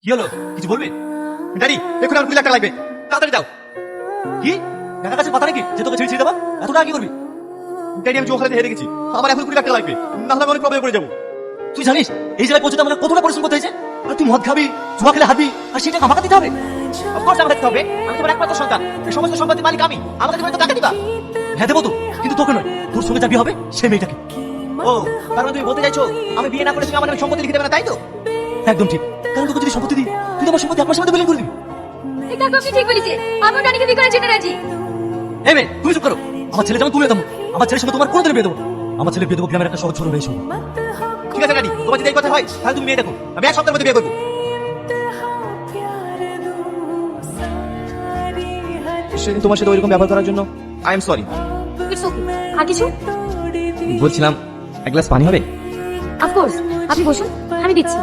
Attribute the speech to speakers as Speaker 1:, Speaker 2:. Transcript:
Speaker 1: কি হলো, কিছু বলবি? ড্যাডি, এখন আমার 20 লাখ টাকা লাগবে, তাড়াতাড়ি দাও। কি টাকার কাছে কথা নাকি যে তোকে ছেড়ে দেবা? এত টাকা কি করবি? ড্যাডি, আমি জুয়া খেলাতে হেরে গেছি, আমার এখন 20 লাখ টাকা লাগবে, না হলে আমি অনেক প্রবলেমে পড়ে যাবো। তুই জানিস এই জায়গায় পৌঁছতে আমাকে কতটা পরিশ্রম করতে হয়েছে? আর তুই মদ খাবি, জুয়া খেলে হারবি, আর সেটা আমাকে দিতে হবে? অফকোর্স আমাকে দিতে হবে, আমি তোমার একমাত্র সন্তান, এই সমস্ত সম্পত্তির মালিক আমি, আমাকে তুমি তো টাকা দিবা। হ্যাঁ দেবো তো, কিন্তু তোকে নয়, তোর সঙ্গে যা বিয়ে হবে সেই মেয়েটাকে। ও, তার মানে তুমি বলতে চাইছো আমি বিয়ে না করে তুমি আমার নামে সম্পত্তি লিখে দেবে না, তাই তো? একদম ঠিক, কারণ তোকে যদি সম্পত্তি দিই তুই তো আমার সম্পত্তি এক মাসের মধ্যে বিলীন করে দিবি।
Speaker 2: এটা তো আপনি ঠিক বলেছে, আমি রানীকে বিয়ে করার জন্য রাজি।
Speaker 1: এই মেয়ে, তুমি চুপ করো। আমার ছেলে যেমন তুমিও তেমন, আমার ছেলের সঙ্গে তোমার কোনোদিন বিয়ে দেবো না। আমার ছেলে বিয়ে দেবো গ্রামের একটা সহজ ছোট মেয়ের সঙ্গে। ঠিক আছে ড্যাডি, তোমার যদি এই কথা হয় তাহলে তুমি মেয়ে দেখো, আমি এক সপ্তাহের মধ্যে বিয়ে করবো। সেদিন তোমার সাথে ওইরকম ব্যবহার করার জন্য I am sorry.
Speaker 2: It's okay. আর কিছু?
Speaker 1: বলছিলাম এক গ্লাস পানি হবে?
Speaker 2: অফকোর্স, আপনি বসুন, আমি দিচ্ছি।